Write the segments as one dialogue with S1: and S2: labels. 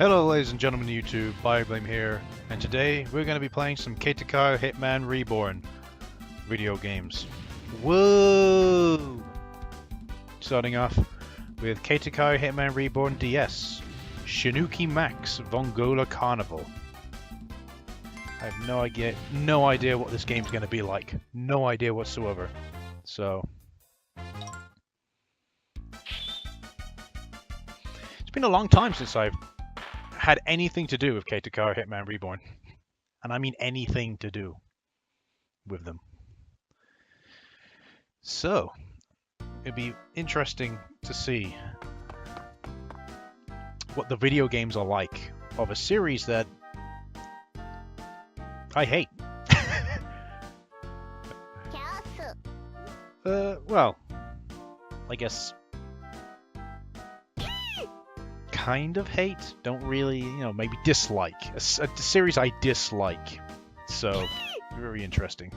S1: Hello ladies and gentlemen of YouTube, Blame here, and today we're going to be playing some KATEKYO HITMAN Reborn video games. Whoa! Starting off with KATEKYO HITMAN Reborn DS, Shinuki Max Vongola Carnival. I have no idea what this game's going to be like. No idea whatsoever. So it's been a long time since I've had anything to do with KATEKYO HITMAN Reborn. And I mean anything to do with them. So, it'd be interesting to see what the video games are like of a series that I hate. Well, I guess kind of hate, don't really, maybe dislike. A series I dislike. So, very interesting.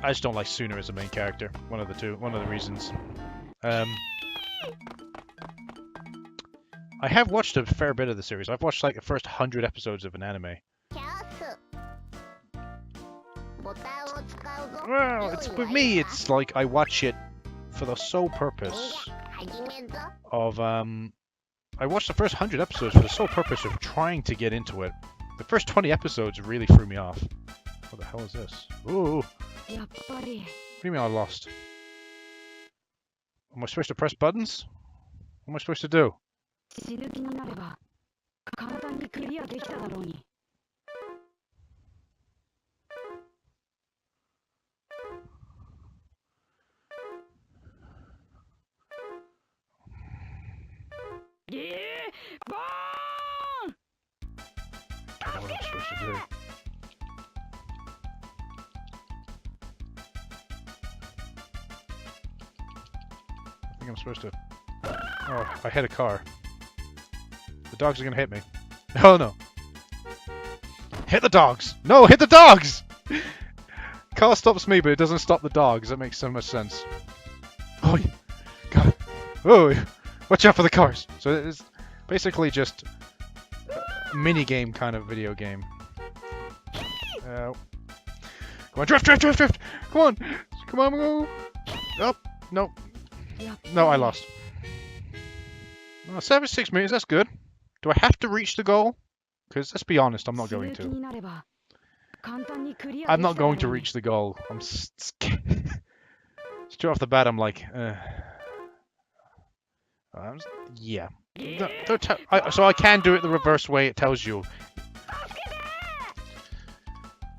S1: I just don't like Suna as a main character. One of the reasons. I have watched a fair bit of the series. I've watched like the first 100 episodes of an anime. Well, with me, it's like I watch it for the sole purpose of, I watched the first 100 episodes for the sole purpose of trying to get into it. The first 20 episodes really threw me off. What the hell is this? Ooh! What do you mean I lost? Am I supposed to press buttons? What am I supposed to do? I don't know what I'm supposed to do. I think I'm supposed to... Oh, I hit a car. The dogs are gonna hit me. Oh no! Hit the dogs! No, hit the dogs! Car stops me, but it doesn't stop the dogs. That makes so much sense. Oh, God! Oh, watch out for the cars! So it's basically just a mini-game kind of video game. Come on, drift! Come on! Come on, go! Oh, no. No, I lost. Oh, 76 meters, that's good. Do I have to reach the goal? Because let's be honest, I'm not going to. I'm not going to reach the goal. I'm straight off the bat, I'm like, yeah. So I can do it the reverse way it tells you.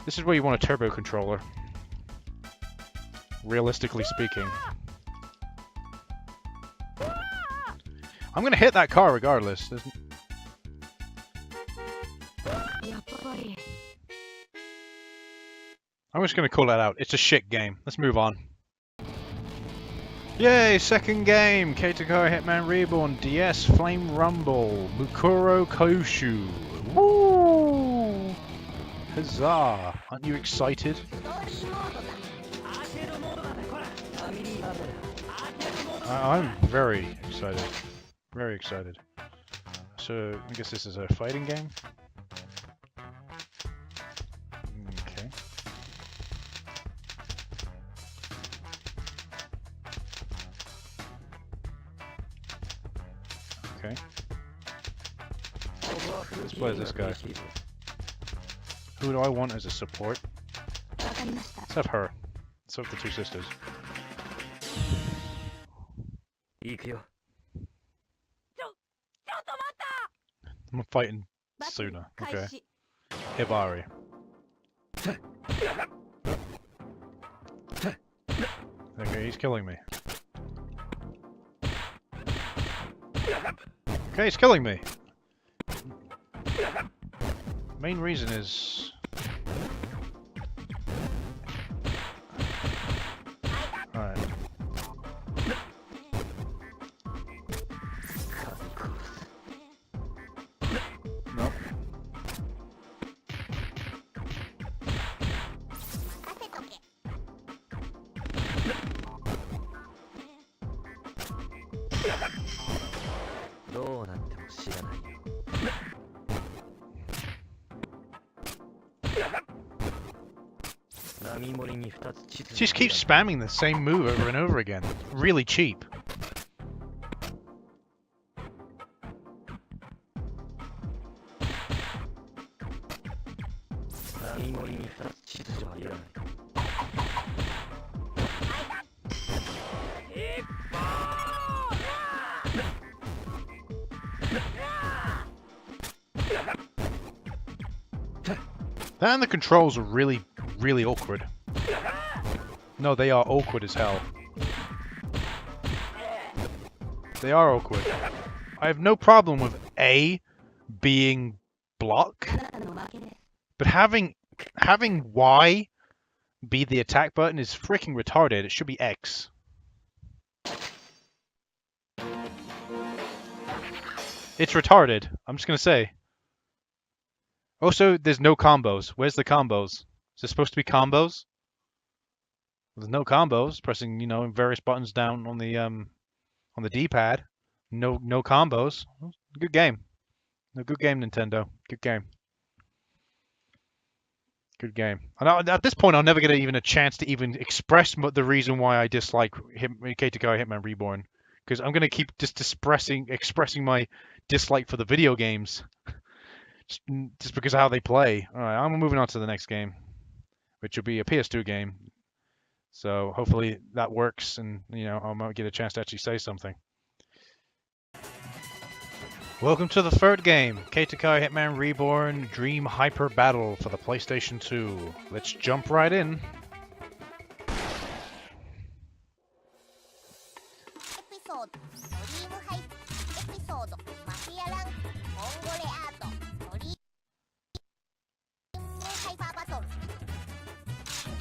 S1: This is where you want a turbo controller. Realistically speaking. I'm gonna hit that car regardless. I'm just gonna call that out. It's a shit game. Let's move on. Yay! Second game! KATEKYO HITMAN Reborn DS Flame Rumble Mukuro Koushu. Woo! Huzzah! Aren't you excited? I'm very excited. Very excited. So, I guess this is a fighting game? Okay. Okay. Let's play as this guy. Who do I want as a support? Let's have her. Let's have the two sisters. I'm fighting Suna. Okay. Hibari. Okay, he's killing me. Okay, he's killing me. Main reason is... Alright. Nope. She just keeps spamming the same move over and over again. Really cheap. That and the controls are really, really awkward. No, they are awkward as hell. They are awkward. I have no problem with A being block, but having Y be the attack button is freaking retarded. It should be X. It's retarded. I'm just gonna say. Also, there's no combos. Where's the combos? Is there supposed to be combos? There's no combos. Pressing, you know, various buttons down on the D-pad. No combos. Good game. No, good game, Nintendo. Good game. Good game. And at this point, I'm never gonna even a chance to even express the reason why I dislike KATEKYO Hitman Reborn, because I'm gonna keep just expressing my dislike for the video games. Just because of how they play. Alright, I'm moving on to the next game, which will be a PS2 game. So hopefully that works, and you know, I might get a chance to actually say something. Welcome to the third game, KATEKYO Hitman Reborn Dream Hyper Battle for the PlayStation 2. Let's jump right in.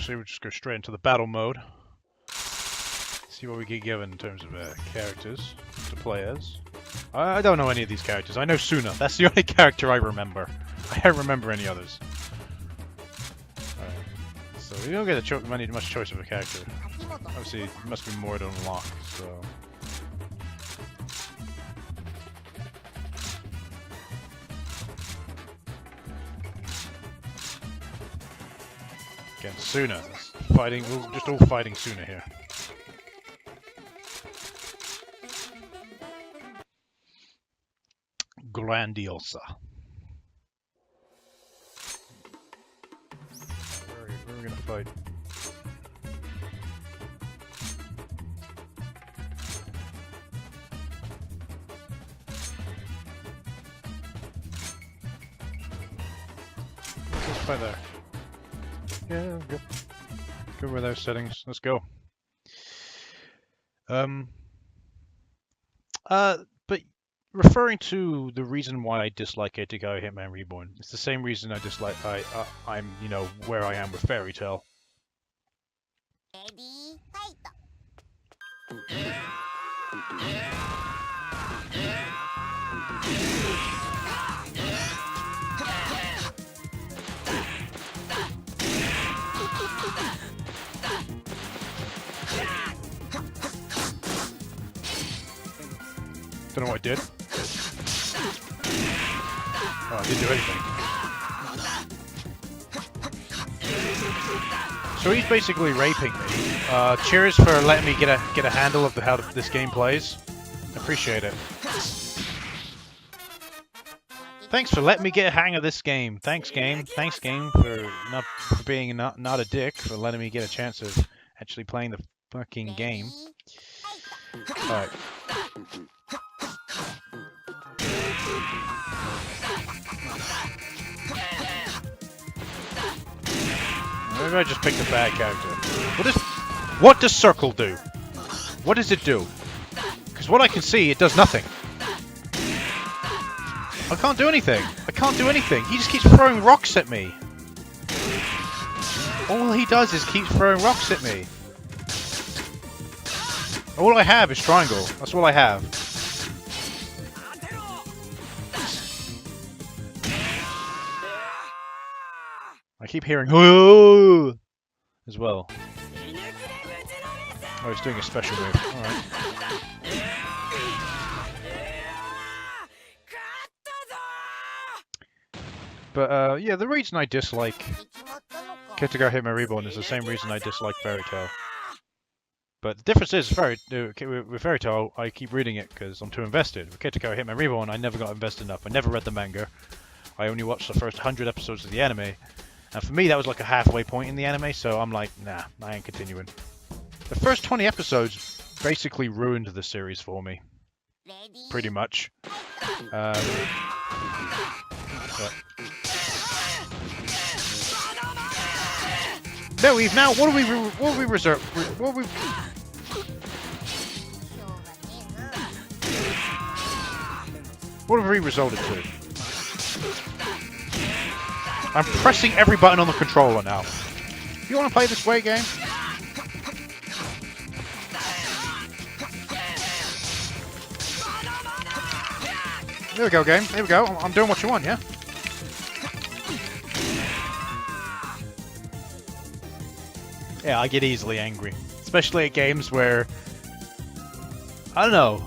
S1: So we'll just go straight into the battle mode. See what we get given in terms of characters to play as. I don't know any of these characters. I know Suna. That's the only character I remember. I don't remember any others. So we don't get much choice of a character. Obviously, there must be more to unlock. So. Again, Suna. Fighting, we're just all fighting Suna here. Grandiosa. Where are we gonna fight? Let's fight there. Yeah, good. Good with those settings. Let's go. But referring to the reason why I dislike KATEKYO Hitman Reborn, it's the same reason I dislike I'm you know where I am with Fairy Tail.
S2: Ready, fight.
S1: Don't know what I did. Oh, I didn't do anything. So he's basically raping me. Cheers for letting me get a handle of how this game plays. Appreciate it. Thanks for letting me get a hang of this game. Thanks, game. Thanks, game, for being not a dick, for letting me get a chance of actually playing the fucking game. Alright. Maybe I just picked a bad character. What does circle do? What does it do? Because what I can see, it does nothing. I can't do anything. I can't do anything. He just keeps throwing rocks at me. All he does is keep throwing rocks at me. All I have is triangle. That's all I have. I keep hearing "oh" as well. Oh, he's doing a special move. Alright. But yeah, the reason I dislike KATEKYO HITMAN REBORN is the same reason I dislike Fairy Tail. But the difference is, with Fairy Tail, I keep reading it because I'm too invested. With KATEKYO HITMAN REBORN, I never got invested enough. I never read the manga. I only watched the first 100 episodes of the anime. And for me, that was like a halfway point in the anime, so I'm like, nah, I ain't continuing. The first 20 episodes basically ruined the series for me. Pretty much. No, Eve. Now, what have we reserved? What have we? What have we resulted to? I'm pressing every button on the controller now. You want to play this way, game? There we go, game. Here we go. I'm doing what you want, yeah? Yeah, I get easily angry. Especially at games where... I don't know.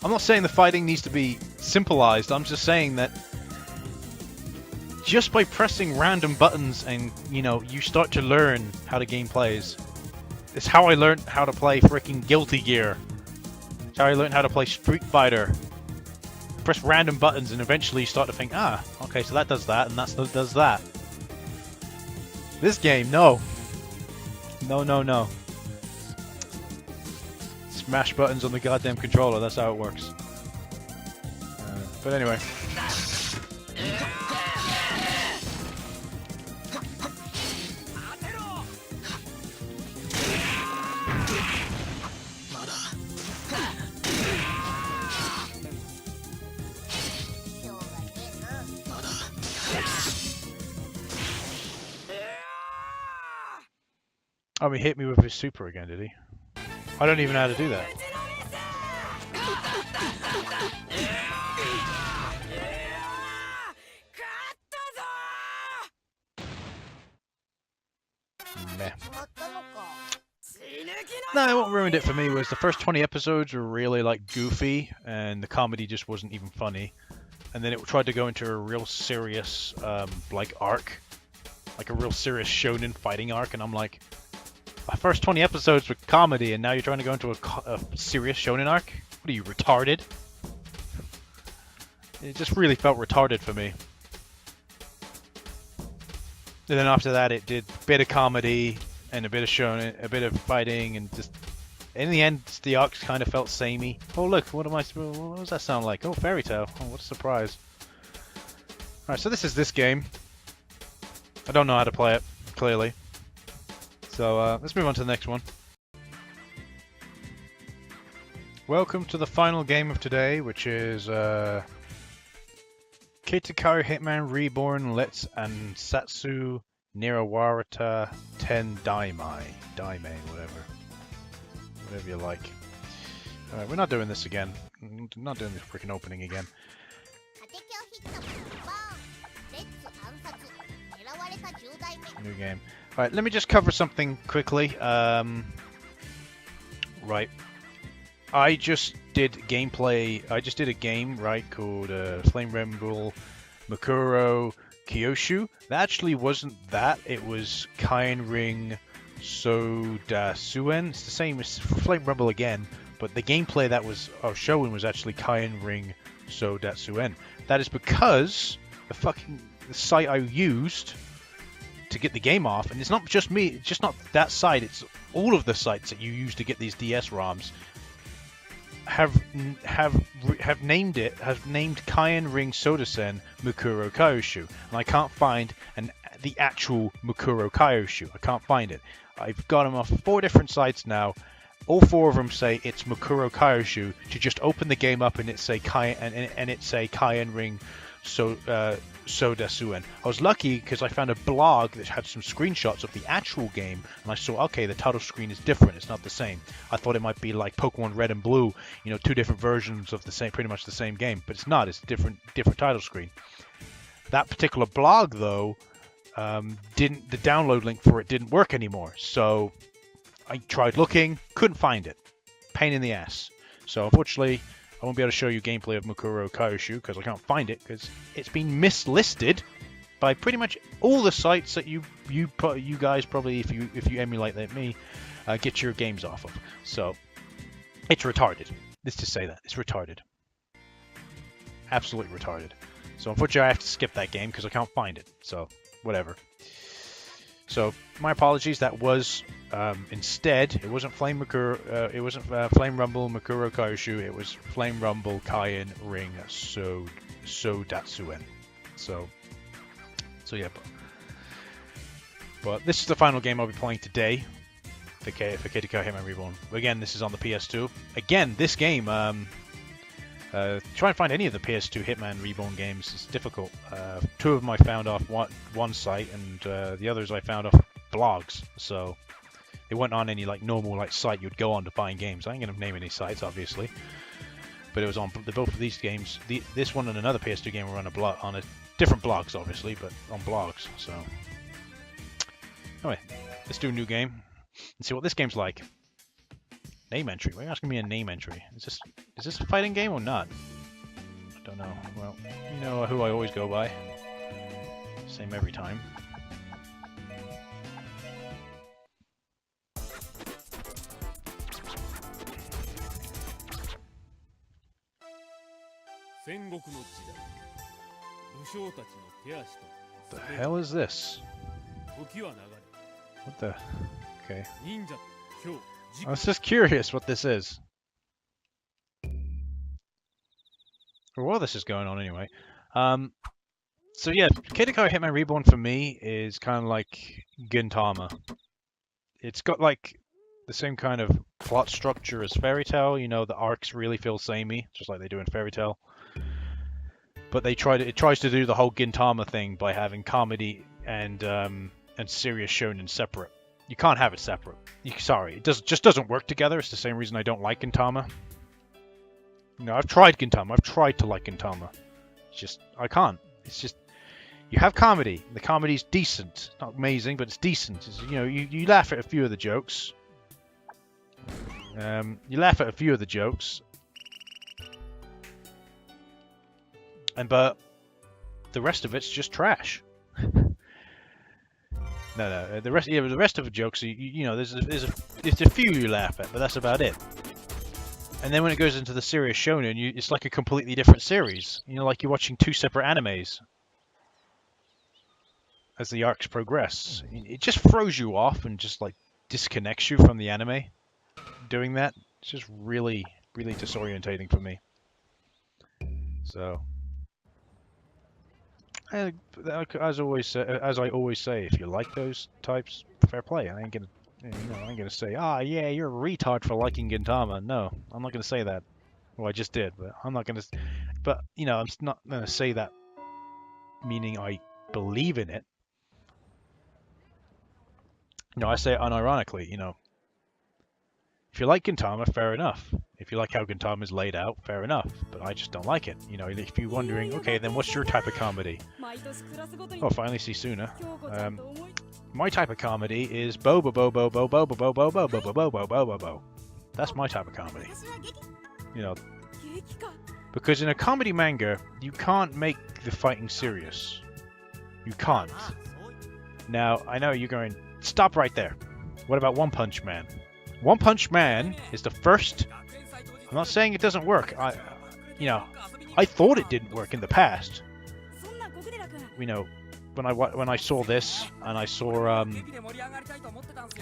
S1: I'm not saying the fighting needs to be simplified. I'm just saying that just by pressing random buttons and, you know, you start to learn how the game plays. It's how I learned how to play freaking Guilty Gear. It's how I learned how to play Street Fighter. Press random buttons and eventually you start to think, ah, okay, so that does that and that does that. This game, no. No. Smash buttons on the goddamn controller, that's how it works. But anyway. Oh, he hit me with his super again, did he? I don't even know how to do that. Meh. No, what ruined it for me was the first 20 episodes were really like goofy and the comedy just wasn't even funny. And then it tried to go into a real serious like arc. Like a real serious shonen fighting arc, and I'm like, my first 20 episodes were comedy, and now you're trying to go into a serious shonen arc? What are you, retarded? It just really felt retarded for me. And then after that, it did a bit of comedy and a bit of shonen, a bit of fighting, and just in the end, the arcs kind of felt samey. Oh look, what does that sound like? Oh, Fairy Tail. Oh, what a surprise! All right, so this is this game. I don't know how to play it clearly. So let's move on to the next one. Welcome to the final game of today, which is KATEKYO HITMAN REBORN Let's Ansatsu Nerawareta 10 Daime, whatever you like. Alright, we're not doing this again. I'm not doing this freaking opening again. New game. Alright, let me just cover something quickly. Right. I just did gameplay. I just did a game, right, called Flame Rumble Mukuro Kyoshu. That actually wasn't that. It was Kaien Ring Soudatsuen. It's the same as Flame Rumble again, but the gameplay that was showing was actually Kaien Ring Soudatsuen. That is because the site I used to get the game off, and it's not just me, it's just not that site, it's all of the sites that you use to get these DS ROMs have named Kaien Ring Soudatsuen Mukuro Kyoshu, and I can't find the actual Mukuro Kyoshu. I can't find it. I've got them off 4 different sites now. All 4 of them say it's Mukuro Kyoshu. To just open the game up and it say Kaien Ring Soudatsuen. I was lucky because I found a blog that had some screenshots of the actual game, and I saw, okay, the title screen is different. It's not the same. I thought it might be like Pokemon Red and Blue, you know, 2 different versions of the same, pretty much the same game, but it's not. It's a different title screen. That particular blog, though, the download link for it didn't work anymore. So I tried looking, couldn't find it. Pain in the ass. So unfortunately, I won't be able to show you gameplay of Mukuro Kyoshu because I can't find it because it's been mislisted by pretty much all the sites that you guys probably, if you emulate like me, get your games off of. So it's retarded. Let's just say that it's retarded. Absolutely retarded. So unfortunately, I have to skip that game because I can't find it. So whatever. So my apologies. That was instead. It wasn't Flame Makuro. It wasn't Flame Rumble Makuro Kaishu. It was Flame Rumble Kaien Ring Soudatsuen. So yeah. But this is the final game I'll be playing today for KATEKYO Hitman Reborn. Again, this is on the PS2. Again, this game. Try and find any of the PS2 Hitman Reborn games. It's difficult. 2 of them I found off one site, and the others I found off blogs. So they weren't on any like normal like site you'd go on to find games. I ain't gonna name any sites, obviously, but it was on both of these games. This one and another PS2 game were on a different blogs, obviously, but on blogs. So anyway, let's do a new game and see what this game's like. Name entry. Why are you asking me a name entry? Is this a fighting game or not? I don't know. Well, you know who I always go by. Same every time. The hell is this? What the? Okay. I was just curious what this is. Or what this is going on anyway. So yeah, KATEKYO Hitman Reborn for me is kind of like Gintama. It's got like the same kind of plot structure as Fairy Tail. You know, the arcs really feel samey, just like they do in Fairy Tail. But it tries to do the whole Gintama thing by having comedy and serious shonen separate. You can't have it separate. Sorry, it just doesn't work together. It's the same reason I don't like Gintama. You know, I've tried Gintama. I've tried to like Gintama. It's just, I can't. It's just, you have comedy. The comedy's decent. Not amazing, but it's decent. It's, you know, you laugh at a few of the jokes. But the rest of it's just trash. No, the rest of the jokes, you know, there's a few you laugh at, but that's about it. And then when it goes into the serious shonen, it's like a completely different series. You know, like you're watching 2 separate animes as the arcs progress. It just throws you off and just like disconnects you from the anime. Doing that, it's just really, really disorientating for me. So. As I always say, if you like those types, fair play. I ain't gonna say, yeah, you're a retard for liking Gintama. No, I'm not gonna say that. Well, I just did, but I'm not gonna. But you know, I'm not gonna say that, meaning I believe in it. You know, I say it unironically. You know, if you like Gintama, fair enough. If you like how Gintama is laid out, fair enough. But I just don't like it. You know, if you're wondering, okay, then what's your type of comedy? Oh, finally see Suna. My type of comedy is bo bo bo bo bo bo bo bo bo bo bo bo bo bo bo bo bo. That's my type of comedy. You know, because in a comedy manga, you can't make the fighting serious. You can't. Now, I know you're going, stop right there. What about One Punch Man? One Punch Man is the first. I'm not saying it doesn't work. You know, I thought it didn't work in the past. You know, when I saw this and I saw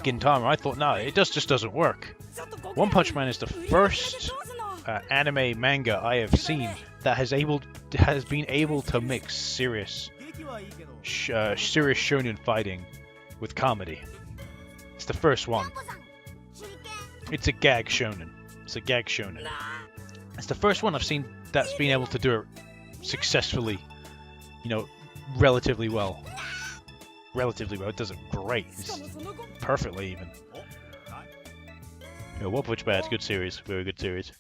S1: Gintama, I thought, no, it just doesn't work. One Punch Man is the first anime manga I have seen that has been able to mix serious shonen fighting with comedy. It's the first one. It's a gag shonen. It's the first one I've seen that's been able to do it successfully. You know, relatively well. It does it great. It's perfectly even. You know, One Punch Man is a good series. Very good series.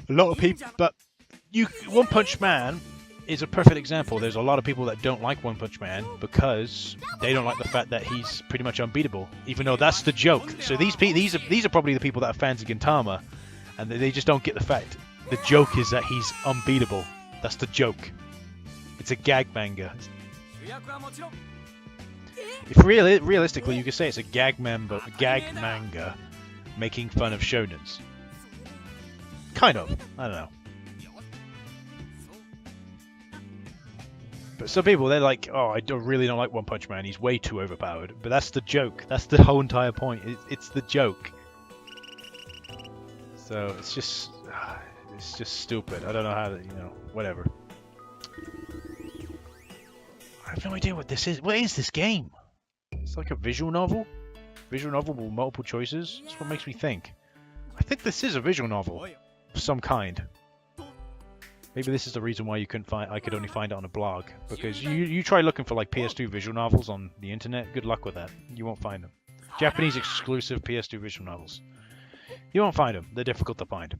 S1: A lot of people, but One Punch Man is a perfect example. There's a lot of people that don't like One Punch Man because they don't like the fact that he's pretty much unbeatable, even though that's the joke. So these are probably the people that are fans of Gintama, and they just don't get the fact. The joke is that he's unbeatable. That's the joke. It's a gag manga. If realistically, you could say it's a gag manga making fun of shonens. Kind of. I don't know. But some people, they're like, oh, I really don't like One Punch Man. He's way too overpowered. But that's the joke. That's the whole entire point. It's the joke. So it's just stupid. I don't know how to, whatever. I have no idea what this is. What is this game? It's like a visual novel? Visual novel with multiple choices? That's what makes me think. I think this is a visual novel of some kind. Maybe this is the reason why I could only find it on a blog. Because you try looking for like PS2 visual novels on the internet, good luck with that. You won't find them. Japanese exclusive PS2 visual novels. You won't find them. They're difficult to find.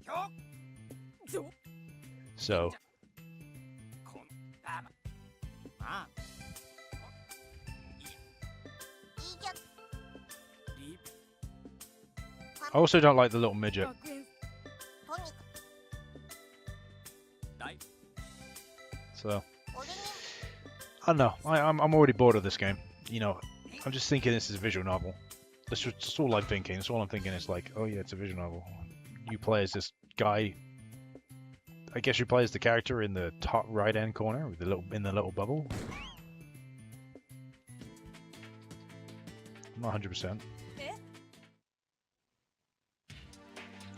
S1: So. I also don't like the little midget. So, I don't know. I'm already bored of this game. I'm just thinking this is a visual novel. That's all I'm thinking. That's all I'm thinking is like, oh yeah, it's a visual novel. You play as this guy. I guess you play as the character in the top right-hand corner with in the little bubble. I'm not 100%.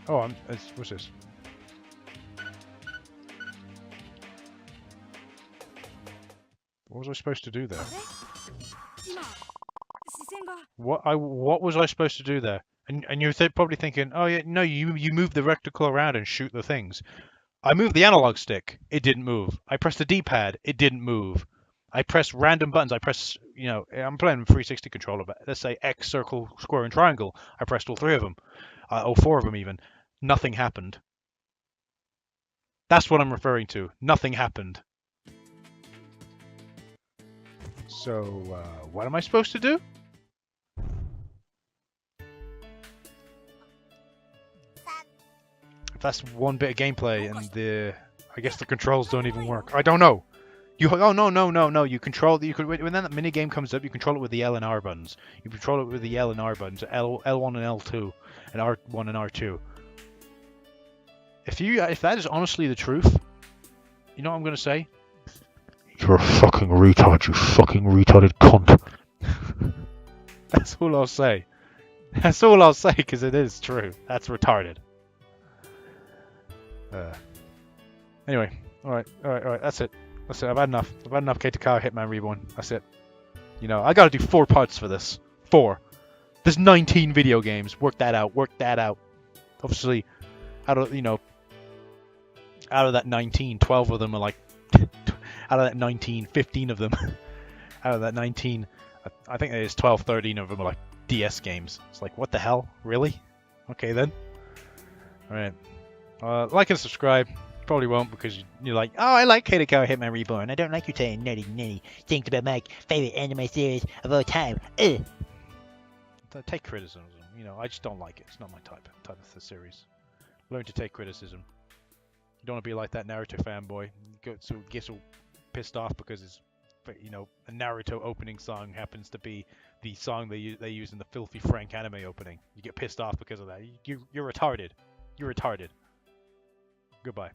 S1: Oh, what's this? What was I supposed to do there? What was I supposed to do there? And you're probably thinking, oh yeah, no, you move the reticle around and shoot the things. I moved the analog stick. It didn't move. I pressed the D-pad. It didn't move. I pressed random buttons. I pressed, I'm playing a 360 controller, but let's say X, circle, square, and triangle. I pressed all 3 of them. All 4 of them even. Nothing happened. That's what I'm referring to. Nothing happened. So, what am I supposed to do? If that's one bit of gameplay and I guess the controls don't even work. I don't know. Oh no. You control when that mini game comes up, you control it with the L and R buttons. You control it with the L and R buttons, L1 and L2, and R1 and R2. If that is honestly the truth, you know what I'm gonna say? You're a fucking retard, you fucking retarded cunt. That's all I'll say. That's all I'll say, because it is true. That's retarded. Anyway, alright, that's it. I've had enough. I've had enough KATEKYO Hitman Reborn. That's it. I gotta do 4 parts for this. 4. There's 19 video games. Work that out. Obviously, out of that 19, 12 of them are like... out of that 19, 15 of them... out of that 19, I think there's 12, 13 of them are like DS games. It's like, what the hell? Really? Okay then. Alright. Like and subscribe. Probably won't because you're like, oh, I like KATEKYO Hitman Reborn. I don't like you saying nutty things about my favorite anime series of all time. Take criticism. I just don't like it. It's not my type of the series. Learn to take criticism. You don't want to be like that Naruto fanboy. Gets all pissed off because it's, a Naruto opening song happens to be the song they use in the Filthy Frank anime opening. You get pissed off because of that. You're retarded. You're retarded. Goodbye.